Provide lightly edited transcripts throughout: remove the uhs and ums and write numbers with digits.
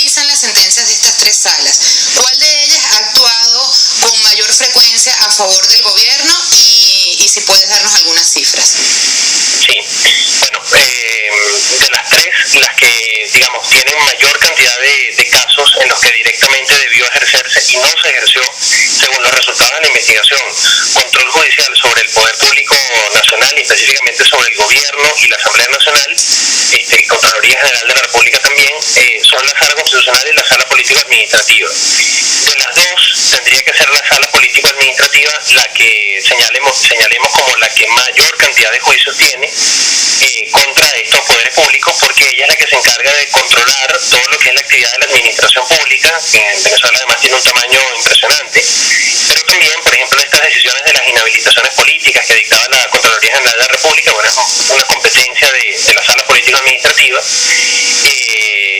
analizan las sentencias de estas tres salas, ¿cuál de ellas ha actuado con mayor frecuencia a favor del gobierno y si puedes darnos algunas cifras? Sí, bueno, de las tres, las que, digamos, tienen mayor cantidad de casos en los que directamente debió ejercerse y no se ejerció, según los resultados de la investigación, control judicial sobre el poder público nacional y específicamente sobre el gobierno y la Asamblea Nacional, Contraloría General de la República también, son la Sala Constitucional y la Sala Político-Administrativa. De las dos, tendría que ser la Sala Político-Administrativa la que señalemos como la que mayor cantidad de juicios tiene contra estos poderes públicos, porque ella es la que se encarga de controlar todo lo que es la actividad de la administración pública, que en Venezuela además tiene un tamaño impresionante, pero también, por ejemplo, estas decisiones de las inhabilitaciones políticas que dictaba la Contraloría General de la República, bueno, es una competencia de la Sala Político-Administrativa,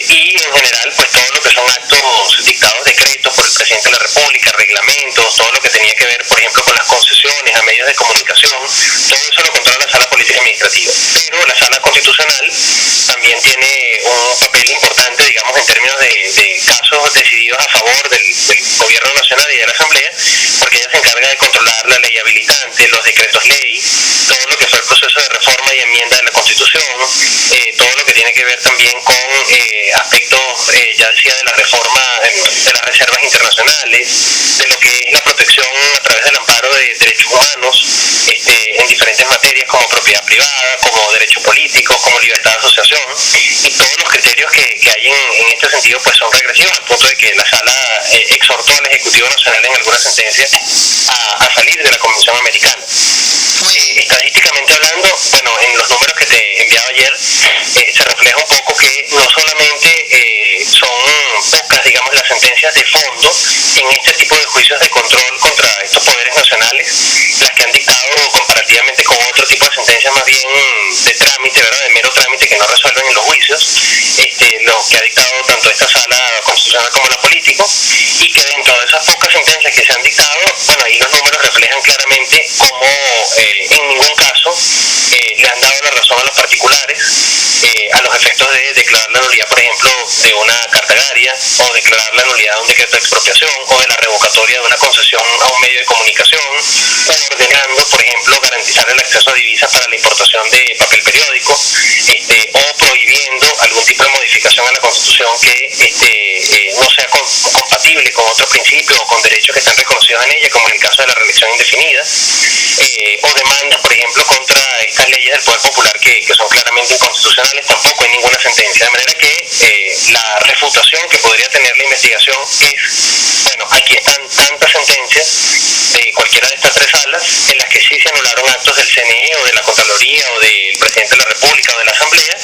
y en general, pues todo lo que son actos dictados, decretos por el presidente de la República, reglamentos, todo lo que tenía que ver, por ejemplo, con las concesiones a medios de comunicación, todo eso lo controla la Sala Política Administrativa. Pero la Sala Constitucional también tiene un papel importante, digamos, en términos de casos decididos a favor del gobierno nacional y de la Asamblea, porque ella se encarga de controlar la ley habilitante, los decretos ley, todo lo que fue el proceso de reforma y enmienda de la Constitución, todo lo que tiene que ver también con aspectos, ya decía, de la reforma de las reservas internacionales, de lo que es la protección a través del amparo de derechos humanos en diferentes materias como propiedad privada, como derechos políticos, como libertad de asociación, y todos los criterios que hay en este sentido pues son regresivos, al punto de que la Sala exhortó al Ejecutivo Nacional en algunas sentencias a salir de la Convención Americana. Estadísticamente hablando, bueno, en los números que te enviaba ayer, se refleja un poco que no solamente son pocas, digamos, las sentencias de fondo en este tipo de juicios de control contra estos poderes nacionales, las que han dictado comparativamente con otro tipo de sentencias más bien de trámite, ¿verdad?, de mero trámite que no resuelven en los juicios, lo que ha dictado tanto esta Sala Constitucional como la Político, y que dentro de esas pocas sentencias que se han dictado, bueno, ahí los números reflejan claramente cómo en ningún caso le han dado la razón a los particulares a los efectos de declarar la nulidad, por ejemplo, de una carta agraria, o declarar la nulidad de un decreto de expropiación, o de la revocatoria de una concesión a un medio de comunicación, o ordenando, por ejemplo, garantizar el acceso a divisas para la importación de papel periódico, o prohibiendo algún tipo de modificación a la Constitución que no sea compatible con otros principios o con derechos que están reconocidos en ella, como en el caso de la reelección indefinida, o demandas, por ejemplo, contra estas leyes del Poder Popular que son claramente inconstitucionales. Tampoco hay ninguna sentencia, de manera que la refutación que podría tener la investigación es, bueno, aquí están tantas sentencias de cualquiera de estas tres salas en las que sí se anularon actos del CNE o de la Contraloría o del Presidente de la República o de la Asamblea,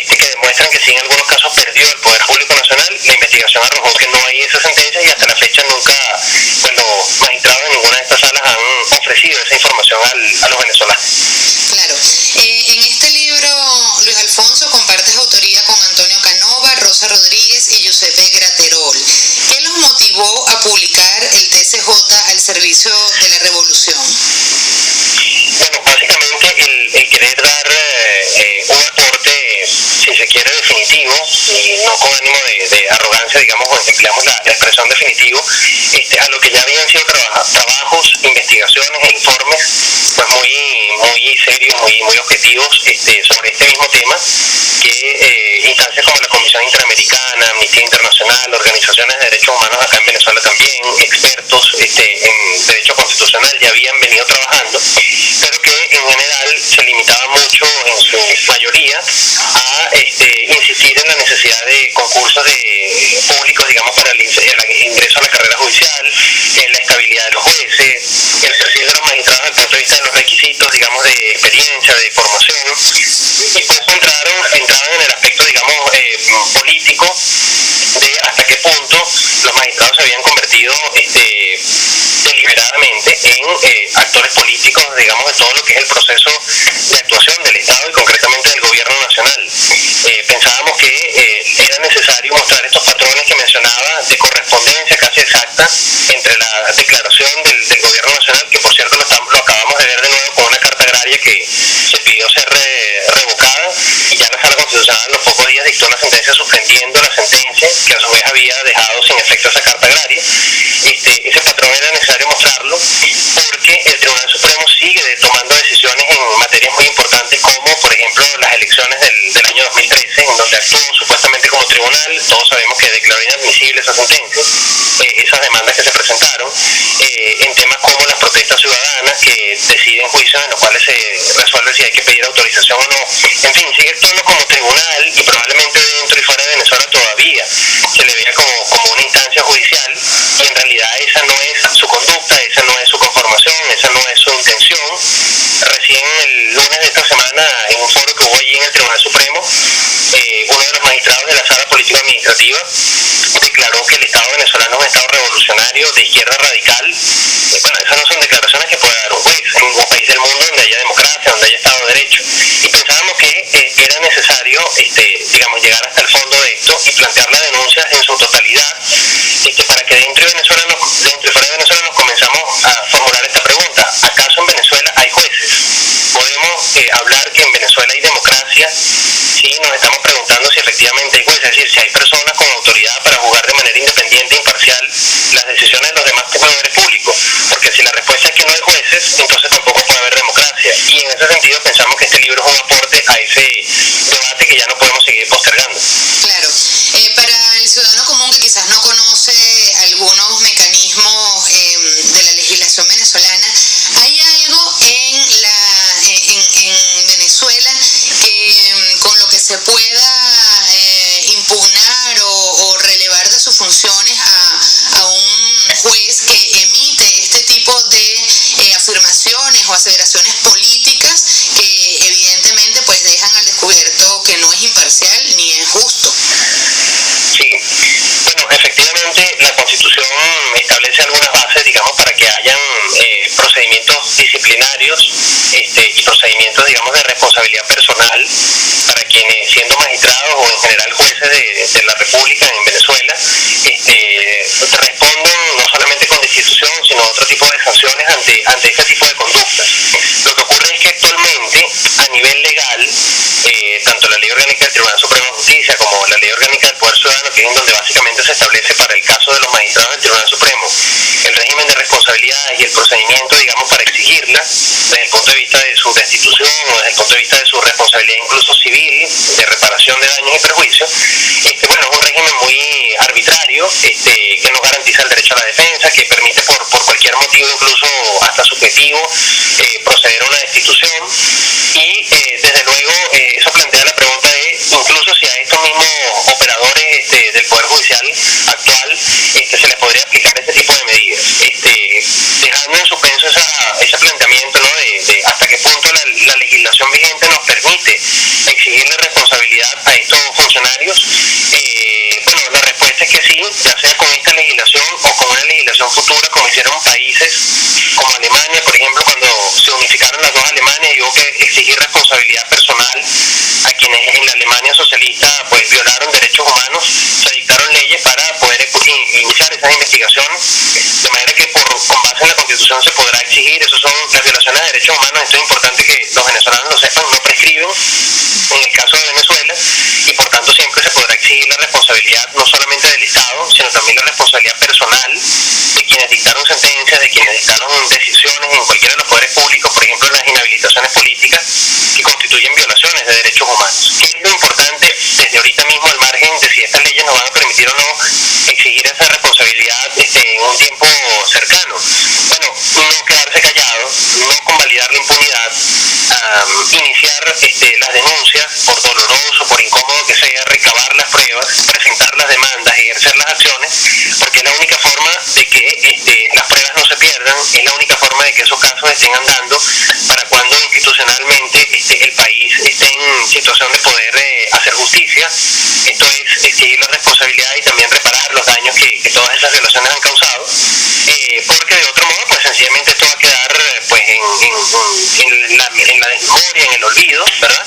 que demuestran que sí en algunos casos perdió el Poder Público Nacional. La investigación arrojó que no hay esa sentencia y hasta la fecha nunca, pues, los magistrados de ninguna de estas salas han ofrecido esa información a los venezolanos. Claro. En este libro, Luis Alfonso, compartes autoría con Antonio Canova, Rosa Rodríguez y Giuseppe Graterol. ¿Qué los motivó a publicar el TCJ al servicio de la revolución? Bueno, básicamente el querer dar un aporte, si se quiere, definitivo, y no con ánimo de arrogancia, digamos, empleamos la expresión definitivo, a lo que ya habían sido trabajos, investigaciones e informes pues muy serios, muy objetivos sobre este mismo tema, que instancias como la Comisión Interamericana, Amnistía Internacional, organizaciones de derechos humanos acá en Venezuela también, expertos en derecho constitucional ya habían venido trabajando, pero que en general se limitaba mucho en su mayoría a insistir en la necesidad de concursos públicos, digamos, para el ingreso a la carrera judicial, la estabilidad de los jueces, el perfil de los magistrados desde el punto de vista de los requisitos, digamos, de experiencia, de formación, y pues entraban en el aspecto, digamos, político, de hasta qué punto los magistrados se habían convertido deliberadamente en actores políticos, digamos, de todo lo que es el proceso de actuación del Estado y concretamente del gobierno nacional. Pensábamos que era necesario mostrar estos patrones que mencionaba de correspondencia casi exacta entre la declaración del gobierno nacional, que por cierto lo acabamos de ver de nuevo con una carta agraria que se pidió ser revocada, y ya la Sala Constitucional a los pocos días dictó una sentencia suspendiendo la sentencia, que a su vez había dejado sin efecto esa carta agraria. Ese patrón era necesario mostrarlo porque el Tribunal Supremo sigue tomando decisiones en materias muy importantes como, por ejemplo, las elecciones del año 2013, en donde actuó supuestamente como tribunal. Todos sabemos que declaró inadmisible esa sentencia, esas demandas que se presentaron, en temas como las protestas ciudadanas que deciden juicios en los cuales se resuelve si hay que pedir autorización o no. En fin, sigue actuando como tribunal y probablemente dentro y fuera de Venezuela todavía se le vea como una instancia judicial, y en realidad esa no es su conducta, esa no es su conformación, esa no es su intención. Recién el lunes de esta semana, en un foro que hubo allí en el Tribunal Supremo, uno de los magistrados de la Sala Político-Administrativa declaró que el Estado venezolano es un Estado revolucionario de izquierda radical. Bueno, esas no son declaraciones que puede dar un juez en un país del mundo donde haya democracia, donde haya Estado de Derecho. Y pensábamos que era necesario, digamos, llegar hasta el fondo de esto y plantear la denuncia en su totalidad, para que dentro y fuera de Venezuela nos comenzamos a formular esta pregunta: ¿acaso en Venezuela hay jueces? ¿Podemos hablar que en Venezuela hay democracia? Sí, nos estamos preguntando si efectivamente hay jueces, es decir, si hay personas con autoridad para juzgar de manera independiente e imparcial las decisiones de los demás poderes públicos, porque si la respuesta es que no hay jueces, entonces tampoco puede haber democracia. Y en ese sentido pensamos que este libro es un aporte a ese debate que ya no podemos seguir postergando. Claro. Para el ciudadano común que quizás no conoce algunos mecanismos de la legislación venezolana, ¿hay algo en Venezuela con lo que se pueda impugnar o relevar de sus funciones a un juez que emite este tipo de afirmaciones o aseveraciones políticas que evidentemente pues dejan al descubierto que no es imparcial ni es justo? Sí, bueno, efectivamente la Constitución establece algunas bases, digamos, para que hayan procedimientos disciplinarios y procedimientos, digamos, de responsabilidad personal para quienes, siendo magistrados o en general jueces de la República en Venezuela, responden no solamente con destitución, sino otro tipo de sanciones ante este tipo de conductas. Lo que ocurre es que actualmente, a nivel legal, tanto la Ley Orgánica del Tribunal Supremo de Justicia como la Ley Orgánica del Poder Ciudadano, que es en donde básicamente se establece para el caso de los magistrados del Tribunal Supremo el régimen de responsabilidades y el procedimiento, digamos, para exigirla desde el punto de vista de su destitución o desde el punto de vista de su responsabilidad incluso civil, de reparación de daños y perjuicios, bueno, es un régimen muy arbitrario, que no garantiza el derecho a la defensa, que permite por cualquier motivo, incluso hasta subjetivo, proceder a una destitución. Y desde luego eso plantea la pregunta de, incluso si a estos mismos operadores del Poder Judicial actual se les podría aplicar este tipo de medidas, dejando en suspenso ese planteamiento, ¿no?, de hasta qué punto la legislación vigente nos permite exigirle responsabilidad a estos funcionarios. Bueno, la respuesta es que sí, ya sea con esta legislación o con una legislación futura, como hicieron países como Alemania, por ejemplo, cuando se unificaron las dos Alemanias y hubo que exigir responsabilidad personal a quienes en la Alemania socialista pues violaron derechos humanos, se dictaron leyes para poder iniciar esas investigaciones, de manera que con base en la Constitución se podrá exigir. Esas son las violaciones de derechos humanos. Esto es importante que los venezolanos lo sepan, no prescriben en el caso de Venezuela, y por tanto siempre se podrá exigir la responsabilidad no solamente del Estado, sino también la responsabilidad personal de quienes dictaron sentencias, de quienes dictaron decisiones en cualquiera de los poderes públicos, por ejemplo en las inhabilitaciones políticas que constituyen violaciones de derechos humanos. ¿Qué es lo importante desde ahorita mismo, al margen de si estas leyes nos van a permitir o no exigir esa responsabilidad en un tiempo cercano? Bueno, no quedarse callado, no convalidar la impunidad, iniciar las denuncias, por doloroso, por incómodo que sea, recabar las pruebas, presentar las demandas, ejercer las acciones, porque es la única forma de que las pruebas no se pierdan, es la única forma de que esos casos estén andando para cuando institucionalmente el país esté en situación de poder hacer justicia. Esto es exigir la responsabilidad y también reparar los daños que todas esas violaciones han causado, porque de otro modo pues sencillamente esto va a quedar pues en la desmemoria, en el olvido, ¿verdad?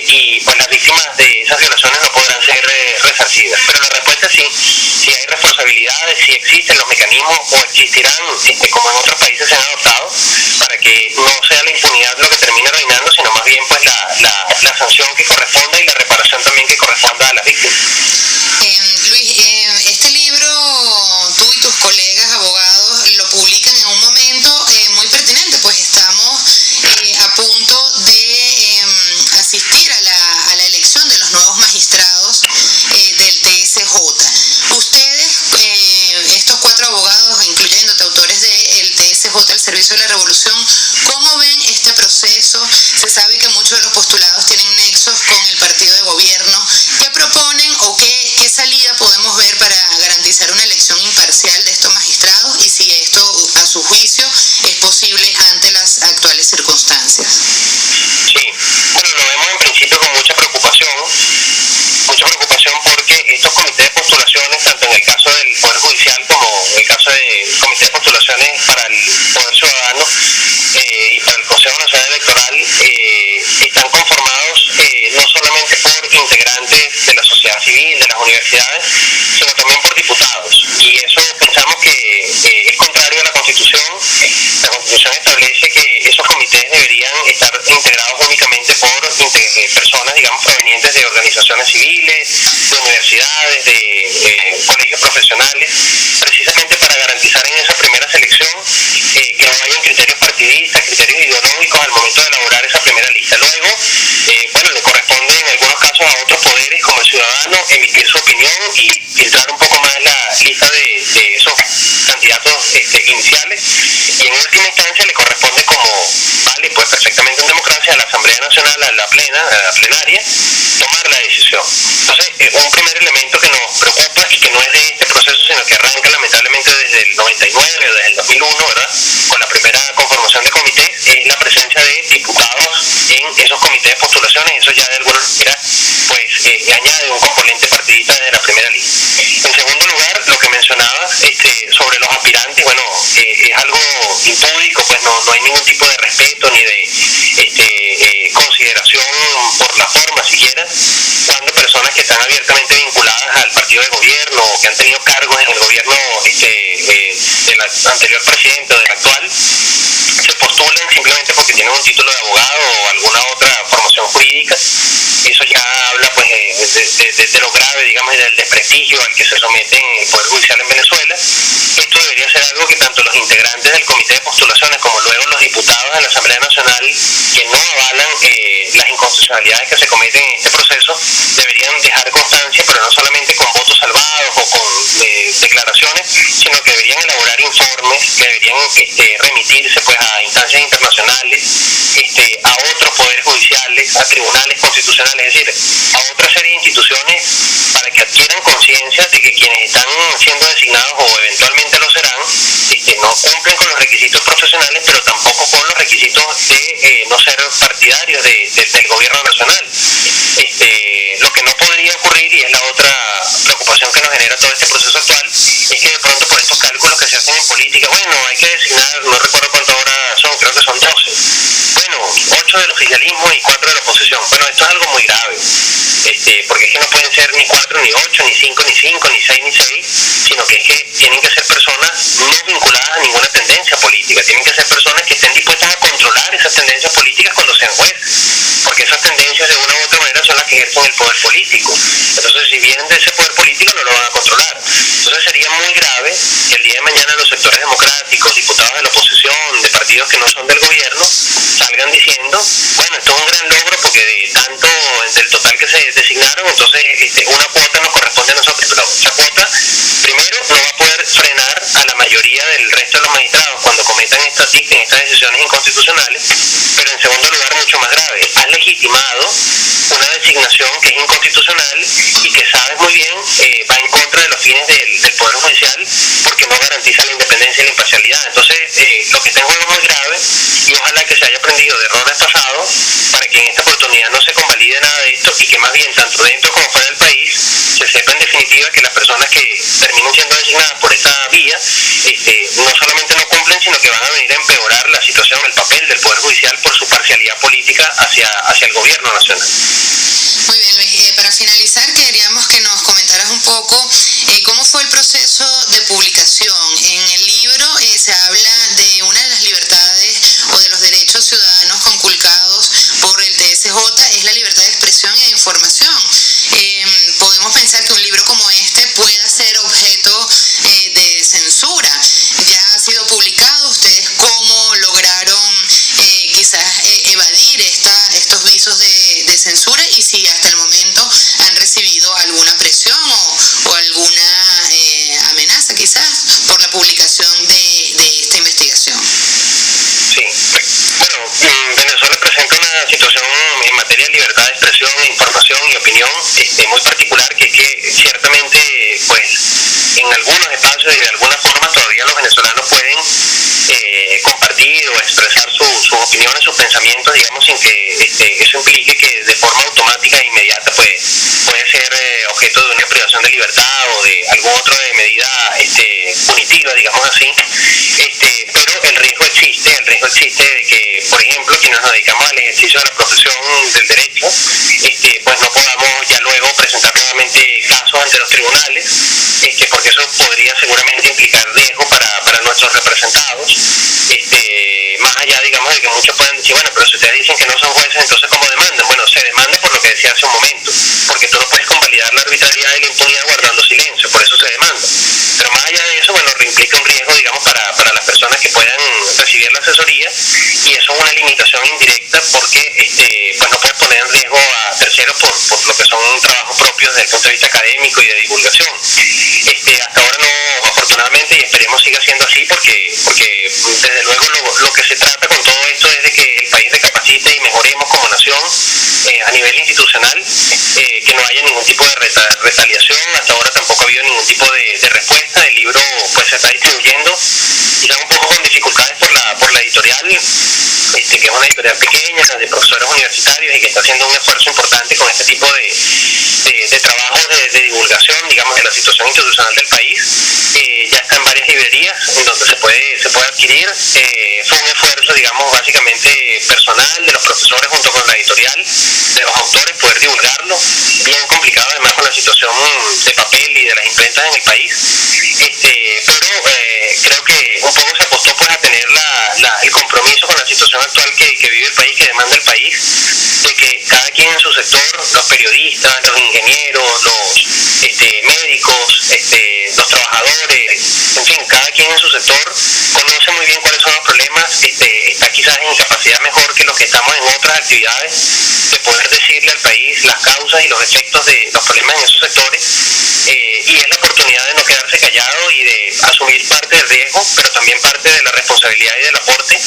Y pues las víctimas de esas violaciones no podrán ser resarcidas. Pero la respuesta es sí, si hay responsabilidades, si existen los mecanismos o existirán, como en otros países se han adoptado, para que no sea la impunidad lo que termine reinando, sino más bien pues la sanción que corresponda y la reparación también que corresponda a las víctimas. Luis, sino también por diputados. Y eso pensamos que es contrario a la Constitución. La Constitución establece que esos comités deberían estar integrados únicamente por personas, digamos, provenientes de organizaciones civiles, de universidades, de colegios profesionales, precisamente para garantizar en esa primera selección que no hayan criterios partidistas, criterios ideológicos al momento de elaborar esa primera lista. Luego, bueno, le corresponde en algunos casos a otros poderes como el ciudadano emitir su opinión y filtrar un poco más la lista de esos candidatos iniciales, y en última instancia le corresponde, como vale pues perfectamente en democracia, a la Asamblea Nacional, a la plenaria, tomar la decisión. Entonces, un primer elemento que nos preocupa y que no es de este proceso, sino que arranca lamentablemente desde el 99 o desde el 2001, ¿verdad?, con la primera conformación de comités, es la presencia de diputados en esos comités de postulaciones. Eso ya de alguna manera pues añade un componente partidista desde la primera lista. En segundo lugar, lo que mencionaba sobre los aspirantes, bueno, es algo impúdico, pues no hay ningún tipo de respeto ni de consideración por la forma siquiera, cuando personas que están abiertamente vinculadas al partido de gobierno o que han tenido cargos en el gobierno del anterior presidente o del actual, se postulan simplemente porque tienen un título de abogado o alguna otra formación jurídica. Eso ya habla pues de lo grave, digamos, y del desprestigio al que se somete el Poder Judicial en Venezuela. Esto debería ser algo que tanto los integrantes del comité de postulaciones como luego los diputados de la Asamblea Nacional, que no avalan las inconstitucionalidades que se cometen en este proceso, deberían dejar constancia, pero no solamente con votos salvados o con declaraciones, sino que deberían elaborar informes, que deberían remitirse pues a instancias internacionales, a otros poderes judiciales, a tribunales constitucionales, es decir, a otra serie de instituciones, para que adquieran conciencia de que quienes están siendo designados o eventualmente lo serán, no cumplen con los requisitos profesionales, pero tampoco con los requisitos de no ser partidarios del gobierno nacional. Lo que no podría ocurrir, y es la otra preocupación que nos genera todo este proceso actual, es que de pronto por estos cálculos que se hacen en política, bueno, hay que designar, no recuerdo cuántas horas son, creo que son 12. Bueno, 8 del oficialismo y 4 de la oposición. Bueno, esto es algo muy grave, porque es que no pueden ser ni 4, ni 8, ni 5, ni 5, ni 6, ni 6, sino que es que tienen que ser personas no vinculadas a ninguna tendencia política, tienen que ser personas que estén dispuestas a controlar esas tendencias políticas cuando sean jueces, porque esas tendencias de una u otra manera son las que ejercen el poder político. Entonces, si vienen de ese poder político, no lo van a controlar. Entonces sería muy grave que el día de mañana los sectores democráticos, diputados de la oposición, de partidos que no son del gobierno, salgan diciendo, bueno, esto es un gran logro porque de tanto del total que se designaron, entonces una cuota nos corresponde a nosotros, pero esa cuota primero no va a poder frenar a la mayoría del resto de los magistrados cuando cometan estas decisiones inconstitucionales, pero en segundo lugar, mucho más grave, has legitimado una designación que es inconstitucional y que sabes muy bien va en contra de los fines del Poder Judicial, porque no garantiza la independencia y la imparcialidad. Entonces, lo que está en juego es muy grave, y ojalá que se haya aprendido de errores pasados para que en esta oportunidad no se convalide nada de esto, y que más bien, tanto dentro como fuera del país, se sepa en definitiva que las personas que terminen siendo designadas por esta vía no solamente no cumplen, sino que van a venir a empeorar la situación, el papel del Poder Judicial por su parcialidad política hacia el gobierno nacional. Muy bien, Luis. Para finalizar, queríamos que nos comentaras un poco cómo fue el proceso de publicación. En el libro se habla de una de las libertades o de los derechos ciudadanos conculcados por el TSJ, es la libertad de expresión e información. Podemos pensar que un libro como este pueda ser objeto de censura. Ya ha sido publicado, ¿ustedes cómo lograron quizás evadir estos visos de censura, y si hasta el momento han recibido alguna presión o alguna amenaza quizás por la publicación de esta investigación? Sí, bueno, Venezuela presenta una situación en materia de libertad de expresión, información y opinión muy particular, que es que ciertamente pues en algunos espacios y de alguna forma todavía los venezolanos pueden compartir o expresar sus opiniones, sus pensamientos, digamos, sin que eso implique que de forma automática e inmediata pues puede ser objeto de una privación de libertad o de algún otro de medida punitiva, digamos así. Pero el riesgo existe de que, por ejemplo, quienes nos dedicamos al ejercicio de la profesión del derecho, pues no podamos ya luego presentar nuevamente casos casos ante los tribunales, porque eso podría seguramente implicar riesgo para nuestros representados, más allá, digamos, de que muchos pueden decir, bueno, pero si ustedes dicen que no son jueces, entonces ¿cómo demandan? Bueno, se demanda por lo que decía hace un momento, porque tú no puedes convalidar la arbitrariedad y la impunidad guardando silencio, por eso se demanda. Pero más allá de eso, bueno, implica un riesgo, digamos, para las personas que puedan recibir la asesoría, y eso es una limitación indirecta porque pues no puedes poner en riesgo a terceros por lo que son trabajos propios desde el punto de vista académico y de divulgación. Hasta ahora no, afortunadamente, y esperemos siga siendo así, porque desde luego lo que se trata con todo esto es de que el país recapacite y mejoremos como nación a nivel institucional, que no haya ningún tipo de retaliación. Hasta ahora tampoco ha habido ningún tipo de respuesta. El libro pues se está distribuyendo, quizás un poco con dificultades por la editorial, que es una editorial pequeña, de profesores universitarios, y que está haciendo un esfuerzo importante con este tipo de trabajos de divulgación, digamos, de la situación institucional del país. Ya está en varias librerías en donde se puede adquirir. Fue un esfuerzo, digamos, básicamente personal de los profesores junto con la editorial, de los autores, poder divulgarlo, bien complicado además con la situación de papel y de las imprentas en el país, pero creo que un poco se apostó pues a tener el compromiso con la situación actual que vive el país, que demanda el país, de que cada quien en su sector, los periodistas, los ingenieros, los médicos, los trabajadores, en fin, cada quien en su sector conoce muy bien cuáles son los problemas, está quizás en capacidad mejor que los que estamos en otras actividades de poder decirle al país las causas y los efectos de los problemas en esos sectores, y es la oportunidad de no quedarse callado y de asumir parte del riesgo, pero también parte de la responsabilidad y del aporte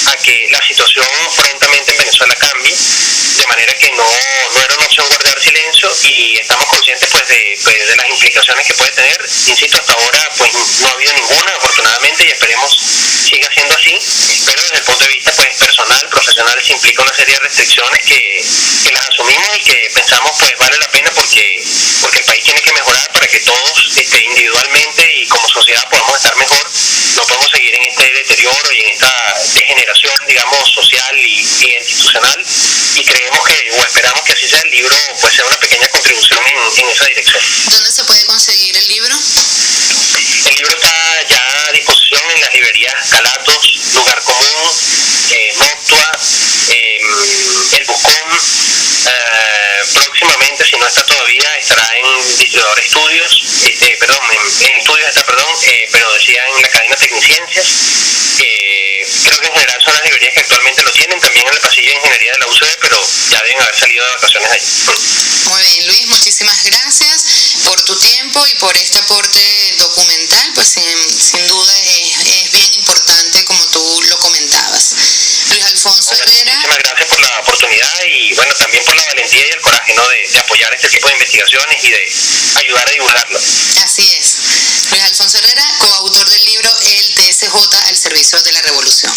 a que la situación prontamente en Venezuela cambie, de manera que no era una opción guardar silencio, y estamos conscientes pues de las implicaciones que puede tener. Insisto, hasta ahora pues no ha habido ninguna, afortunadamente, y esperemos siga siendo así, pero desde el punto de vista pues personal, profesional, se implica una serie de restricciones que las asumimos y que pensamos pues vale la pena, porque el país tiene que mejorar para que todos individualmente y como sociedad podamos estar mejor. No podemos seguir en este deterioro y en esta degeneración, digamos, social y institucional, y creemos o esperamos que así sea. El libro pues sea una pequeña contribución en esa dirección. ¿Dónde se puede conseguir el libro? El libro está ya a disposición en las librerías Calatos, Lugar Común, Noctua, El Buscón. Próximamente, si no está todavía, estará en Distribuidor Estudios, en Estudios está, pero decía en la cadena Tecniciencias. Creo que en general son las librerías que actualmente lo tienen, también en el pasillo de Ingeniería de la UCB, pero ya deben haber salido de vacaciones allí. Muy bien, Luis, muchísimas gracias por tu tiempo y por este aporte documental, pues sin duda es bien importante, como tú lo comentabas. Luis Alfonso Herrera. Muchísimas gracias por la oportunidad y bueno, también por la valentía y el coraje, ¿no?, de apoyar este tipo de investigaciones y de ayudar a divulgarlo. Así es. Luis Alfonso Herrera, coautor del libro El TSJ al servicio de la revolución.